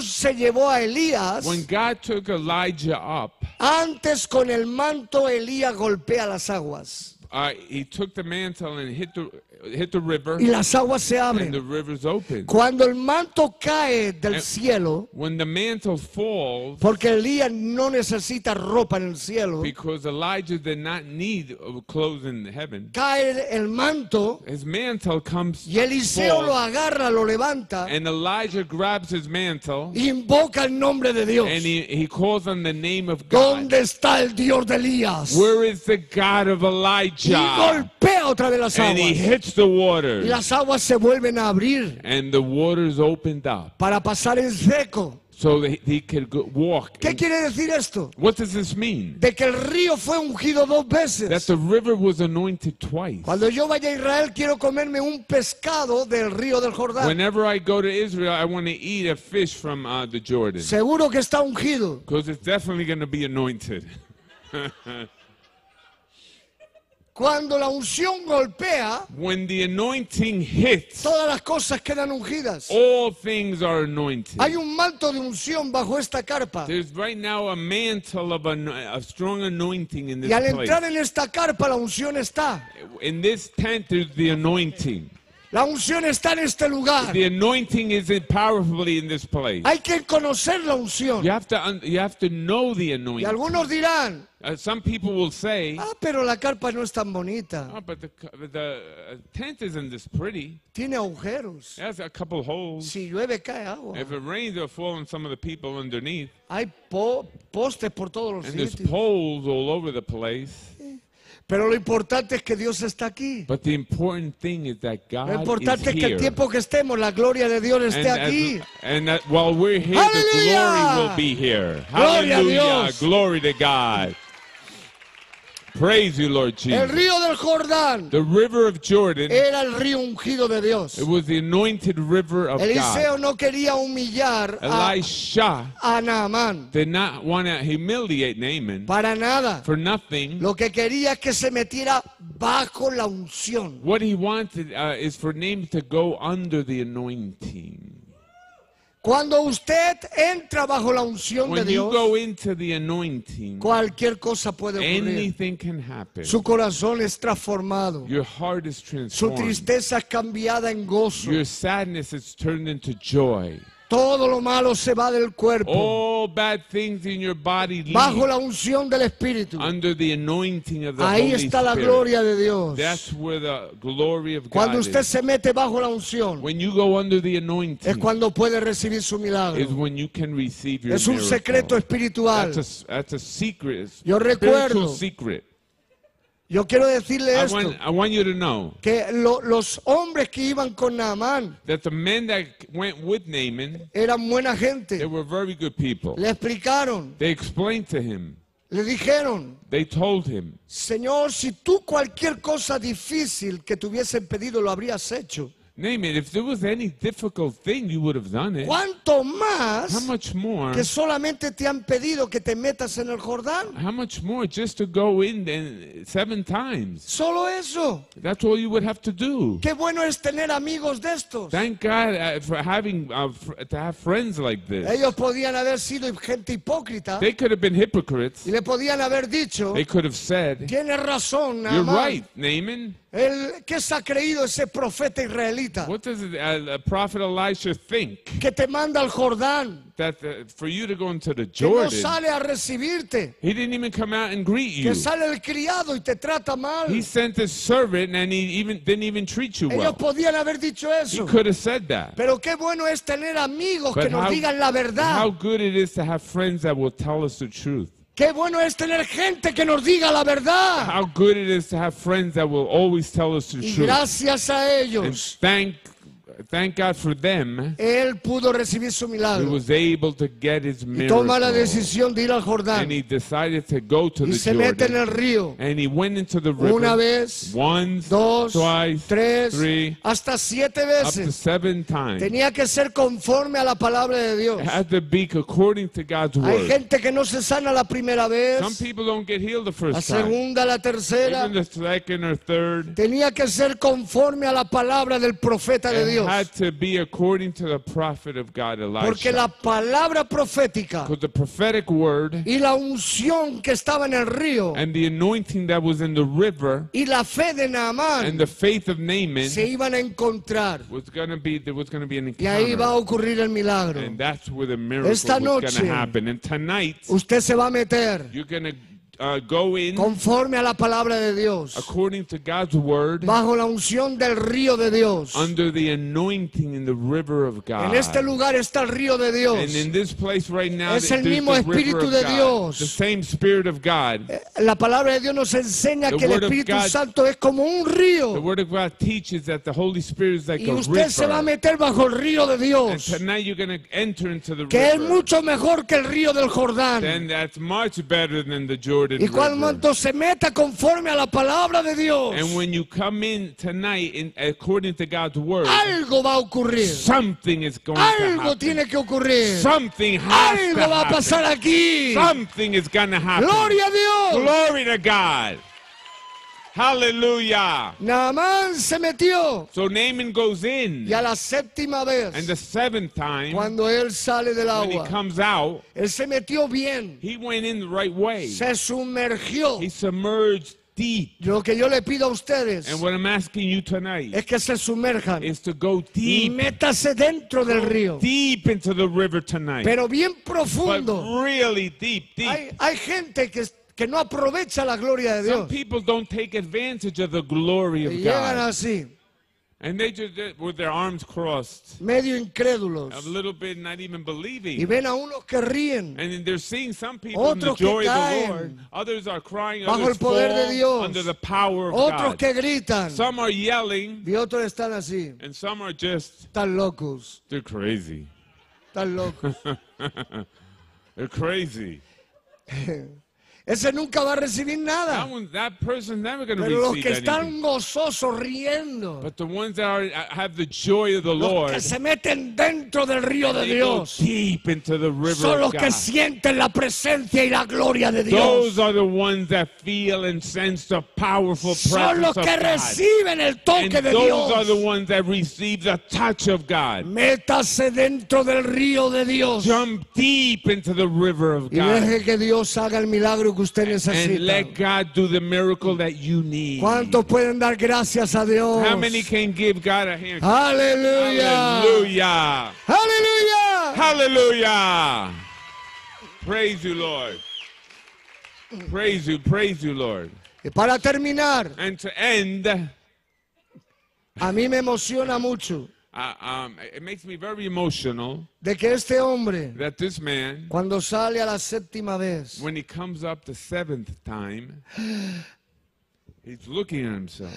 se llevó a Elías, When God took Elijah up, antes con el manto Elías golpea las aguas. he took the mantle and hit the river, Y las aguas se and the abren. rivers opened. Cuando el manto cae del cielo, When the mantle falls, porque Elías no necesita ropa en el cielo, because Elijah did not need clothes in heaven, cae el manto his mantle comes y Eliseo lo falls, agarra, lo levanta and Elijah grabs his mantle y invoca el nombre de Dios. and he calls on the name of God. ¿Dónde está el Dios de Elías? Where is the God of Y Elijah? golpea otra vez las And he aguas. hits the Y waters, las aguas se vuelven a abrir and the waters opened up para pasar en seco. so that he could walk. ¿Qué quiere decir esto? What does this mean? De que el río fue ungido 2 That veces. the river was anointed twice. Cuando yo vaya a Israel quiero comerme un pescado del río del Jordán. Whenever I go to Israel, I want to eat a fish from the Jordan, Seguro que está ungido. because it's definitely going to be anointed. Cuando la unción golpea, when the anointing hits, todas las cosas quedan ungidas. all things are anointed. Hay un manto de unción bajo esta carpa. There's right now a mantle of a strong anointing in Y al this place. entrar en esta carpa, la unción está. In this tent, there's the anointing. La unción está en este lugar. The anointing is powerfully in this place. Hay que conocer la unción. You have to know the Y anointing. algunos dirán, Some people will say, pero la carpa no es tan bonita. oh, but the tent isn't this pretty. Tiene agujeros. It has a couple holes. Si llueve, cae agua. If it rains, it'll fall on some of the people underneath. Hay postes por todos los And there's sitios. poles all over the place. Pero lo importante es que Dios está aquí. But the important thing is that Lo God is importante es que el here. tiempo que estemos, la gloria de Dios esté aquí. And that while we're here, the Hallelujah. glory will be here. Gloria a Hallelujah. Dios. Glory to God. Praise you, Lord El Jesus. río del Jordán The river of Jordan, era el río ungido de Dios. it was the anointed river of Eliseo God. no quería humillar Elisha a Naamán. did not want to humiliate Naaman Para nada. for nothing. Lo que quería es que se metiera bajo la unción. What he wanted is for Naaman to go under the anointing. Cuando usted entra bajo la unción de When you Dios, go into the anointing, cualquier cosa puede ocurrir. anything can happen. Su corazón es transformado. Your heart is Su transformed. tristeza es cambiada en gozo. Your sadness is turned into joy. Todo lo malo se va del cuerpo. All bad things in your body Bajo leave la unción del Espíritu. under the anointing of the Ahí Holy está la Spirit. gloria de Dios. That's where the glory of God Cuando usted is. se mete bajo la unción, When you go under the es anointing, cuando puede recibir su is milagro. when you can receive your Es un miracle. secreto espiritual. That's a secret, Yo spiritual recuerdo secret. Yo quiero decirle I esto, want you to know que los hombres que iban con Naamán that the men that went with Naaman, eran buena they gente. were very good people. Le explicaron, They explained to him, le dijeron, they told him, Señor, si tú cualquier cosa difícil que te hubiesen pedido lo habrías hecho, Naaman, if there was any difficult thing, you would have done it. ¿cuánto How más much more? que solamente te han pedido que te metas en el Jordán? How much more just to go in then 7 times? Solo eso. That's all you would have to do. Qué bueno es tener amigos de estos. Thank God for having to have friends like this. Ellos podían haber sido gente hipócrita They could have been hypocrites. y le podían haber dicho, They could have said, tienes razón, "You're Naamán. right, Naaman. ¿Qué se ha creído ese profeta israelita What does Prophet Elisha think que te manda al Jordán, that for you to go into the que no Jordan? sale a recibirte, He didn't even come out and greet you. que sale el criado y te trata mal? He sent his servant and he didn't even treat you Ellos well. podían haber dicho He eso. could have said that. Pero qué bueno es tener amigos que But nos digan la how verdad. good it is to have friends that will tell us the truth. Qué bueno es tener gente que nos diga la verdad. How good it is to have friends that will always tell us the Y truth. gracias a And ellos, thank God for them. él pudo recibir su He milagro. was able to get his Y toma la miracle. decisión de ir al And Jordán. he decided to go to Y the se mete en Jordan. el río. And he went into the Una river vez, once, dos, twice, tres, 3, hasta 7 up to veces. 7 times. Tenía que ser conforme a la palabra de Dios. It had to be according to God's Hay word. gente que no se sana la primera vez, Some people don't get healed the la first time. segunda, la tercera. Even the second or third. Tenía que ser conforme a la palabra del profeta de It Dios. had to be according to the prophet of God, Porque la Elisha. palabra profética Because the prophetic word y la unción que estaba en el río and the anointing that was in the river y la fe de and Naamán the faith of Naaman se iban a encontrar. there was going to be an Y ahí va a encounter. ocurrir el milagro. And that's where the miracle was Esta going noche, to happen. And tonight, Usted se va a meter you're going to go in conforme a la palabra de Dios, according to God's word bajo la unción del río de Dios. under the anointing in the river of God. En este lugar está el río de Dios. And in this place right now, Es el there's mismo the river Espíritu of de God, Dios. the same Spirit of God. La palabra de Dios nos enseña The que el word of Espíritu God- Santo es como un The río. Word of God teaches that the Holy Spirit is like Y a usted se va a river. meter bajo el río de And Dios, tonight you're going to enter into the que es river. mucho mejor que el río del Jordán. Then that's much better than the Jordan Y River. cuando se meta conforme a la palabra de Dios, And when you come in tonight, according to God's word, algo va a ocurrir. something is going to Algo happen. tiene que ocurrir. Something has to Algo va a pasar happen. aquí. Something is going to happen. Gloria a Dios. Glory to God. Hallelujah. Naamán se metió. So Naaman goes in. Y a la séptima And the vez, seventh time, cuando él sale del when he agua, comes out, él se metió bien. he went in the right way. Se sumergió. He submerged deep. Lo que yo le pido a ustedes And what I'm asking you tonight es que se sumerjan. is to go deep, Métase dentro del río. deep into the river tonight. Pero bien But profundo. really deep, deep. Hay gente que no aprovecha la gloria de Some Dios. people don't take advantage of the glory of Y llegan God. así, And they just, with their arms crossed, medio a incrédulos. little bit not even Y believing. ven a unos que ríen And then they're seeing some people in the Otros que joy of the caen Lord. Others are crying, bajo others el poder de fall Dios. under the power of otros God. que gritan Some are yelling, y otros están así, and some are just, están locos, they're crazy. están locos. They're crazy. Ese nunca va a recibir nada. That person's never going to Pero los receive que anything. están gozosos riendo, But the ones that have the joy of the los Lord, que se meten dentro del río de they go Dios, deep into the river son los of que God. sienten la presencia y la gloria de Dios. Those are the ones that feel and sense the powerful Son los presence of que God. reciben el And toque de those are the Dios. ones that receive the touch of God. Métase dentro del río de Dios Jump deep into the river of y God. deje que Dios haga el milagro que usted And necesita. let God do the miracle that you need. ¿Cuántos pueden dar gracias a Dios? How many can give God a hand? Aleluya. Hallelujah. Aleluya. Hallelujah. Praise you, Lord. Praise you, Lord. Y para terminar, And to end, a mí me emociona mucho it makes me very emotional de que este hombre, that this man, cuando sale a la séptima vez, when he comes up the seventh time, he's looking at himself.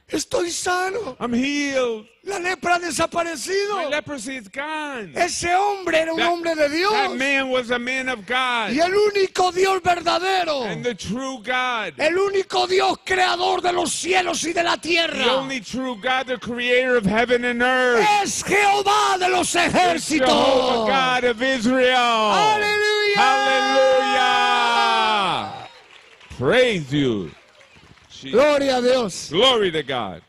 estoy sano, I'm healed. la lepra ha My desaparecido. leprosy is gone. Ese hombre era un hombre de That Dios man was a man of God. y el único Dios verdadero, And the true God. el único Dios creador de los cielos y de la The tierra, only true God, the creator of heaven and earth. es Jehová de los It's Jehovah ejércitos. God of Israel. Aleluya. Hallelujah. Praise you. Gloria a Dios. Glory to God.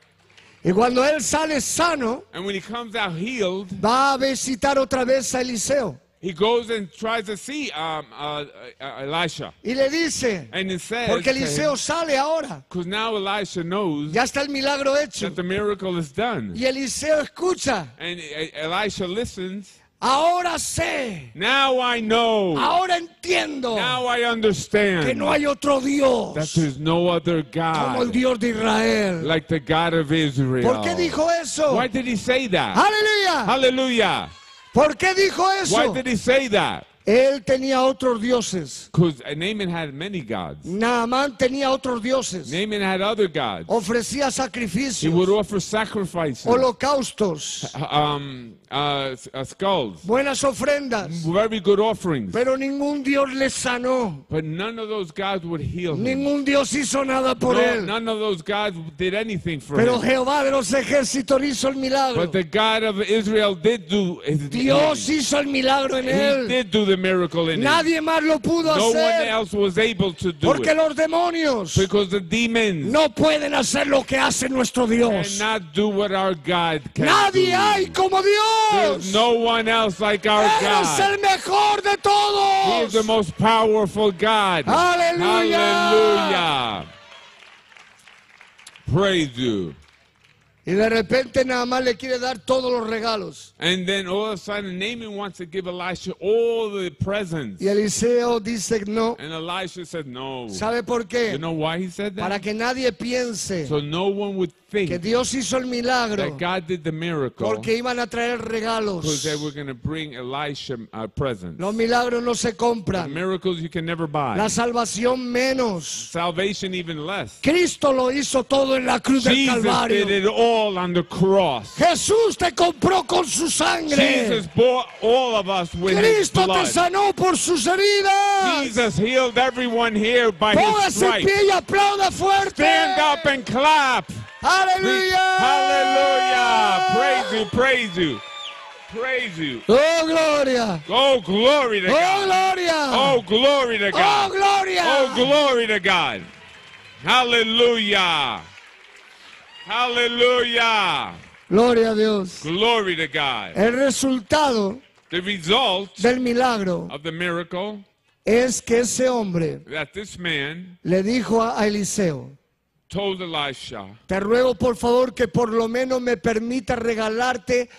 Y cuando él sale sano, And when he comes out healed, va a visitar otra vez a Eliseo he goes and tries to see Elisha. y le dice, And it says, porque Eliseo sale ahora, because now Elisha knows ya está el milagro hecho. that the miracle is done. Y Eliseo escucha, And Elisha listens. ahora sé, Now I know. ahora entiendo Now I que understand no hay otro that Dios there's no other como el God Dios de Israel. like the God of Israel. ¿Por qué dijo eso? Why did he say that? Aleluya. Hallelujah. ¿Por qué dijo Why eso? did he say that? Él tenía otros dioses. Because Naaman had many gods. Naamán tenía otros dioses. Naaman had other gods. Ofrecía He sacrificios, would offer sacrifices, holocaustos, skulls, buenas ofrendas. very good offerings. Pero ningún Dios le sanó. But none of those gods would heal him. Ningún Dios hizo nada por No, él. none of those gods did anything for Pero him. Jehová de los ejércitos hizo el milagro. But the God of Israel did do Dios hizo el milagro en He él. did do the miracle in him. Nadie más lo pudo No one hacer. else was able to do Porque it. los demonios Because the demons no pueden hacer lo que hace nuestro Dios. cannot do what our God can Nadie do. hay como There's Dios. no one else like our Él es God. el mejor de He is todos. the most powerful God. Aleluya. Hallelujah. Praise you. Y de repente nada más le quiere dar todos los regalos. And then all of a sudden, Naaman wants to give Elisha all the presents. Y Eliseo dice no. And Elisha said, no. ¿Sabe por qué? You know why he said Para that? que nadie piense So no one would que think Dios hizo el milagro that God did the miracle porque iban a traer because regalos. they were going to bring Elisha presents. Los milagros no se compran. Miracles you can never buy. La salvación menos. Salvation even less. Cristo lo hizo todo en la cruz del Jesus did Calvario. it all on the cross. Jesús te compró con su Jesus sangre. bought all of us with his Cristo te blood. sanó por sus heridas. Jesus healed everyone here by his Póngase en stripes. pie y aplauda fuerte. Stand up and clap. Aleluya. Hallelujah. Praise you, praise you. praise you. Oh, gloria. Oh, glory to Oh, God. gloria. Oh, glory to Oh, God. gloria. Oh, glory to God. Hallelujah. Hallelujah. Gloria a Dios. Glory to God. El resultado The result del milagro of the miracle es que ese hombre that this man le dijo a Eliseo, told Elisha, te ruego por favor que por lo menos me permita regalarte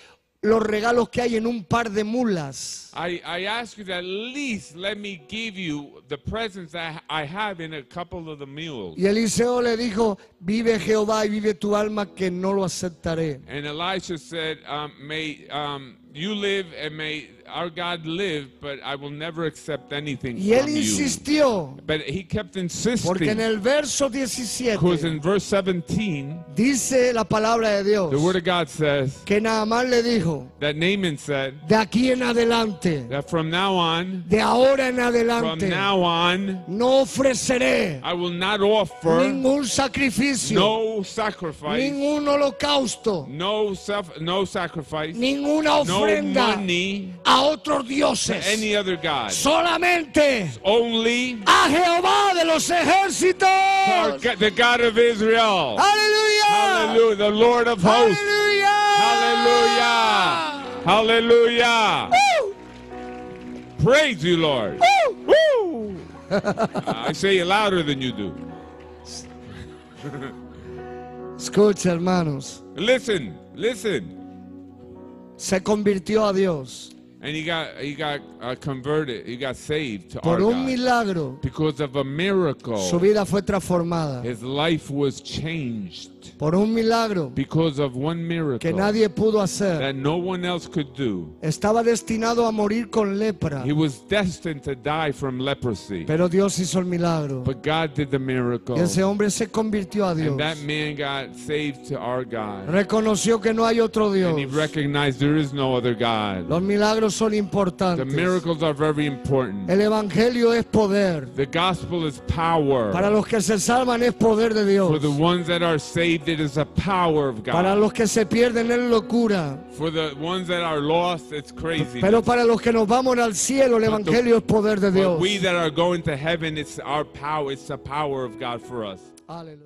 los regalos que hay en un par de mulas. I ask you to at least let me give you the presents that I have in a couple of the mules. Y Eliseo le dijo, vive Jehová y vive tu alma que no lo aceptaré. And Elisha said, may you live and may our God live, but I will never accept anything Y él from you. insistió, But he kept porque en insisting, el verso because 17 in verse 17, dice la palabra de Dios the word of God says que Naamán le dijo, that Naaman said de aquí en adelante, that from now on, de ahora en from adelante, now on, no ofreceré I will not offer ningún sacrificio, no sacrifice, ningún holocausto, no sacrifice, ninguna no ofrenda money a otros to dioses, any other God. solamente Only a Jehová de los for ejércitos. the God of Israel. Aleluya. Hallelujah. The Lord of hosts. Aleluya. Hallelujah. Hallelujah. Woo. Praise you, Lord. Woo. I say it louder than you do. Escucha, hermanos, Listen. se convirtió a Dios And he got converted. He got saved to our por un God. milagro. Because of a miracle, Su vida fue transformada his life was changed. por un milagro Because of one que miracle nadie pudo hacer. that no one else could do. Estaba destinado a morir con lepra, He was destined to die from leprosy. pero Dios hizo el milagro. But God did the miracle. Y ese hombre se convirtió a Dios. And that man got saved to our God. Reconoció que no hay otro Dios. And he recognized there is no other God. Los milagros son The importantes. miracles are very important. El evangelio es poder. The gospel is power. Para los que se salvan es poder de Dios. For the ones that are saved, it is the power of Para God. los que se pierden es locura. For the ones that are lost, it's crazy. Pero para los que nos vamos al cielo, el evangelio es poder de But Dios. we that are going to heaven, it's our power. It's the power of God for us. Aleluya.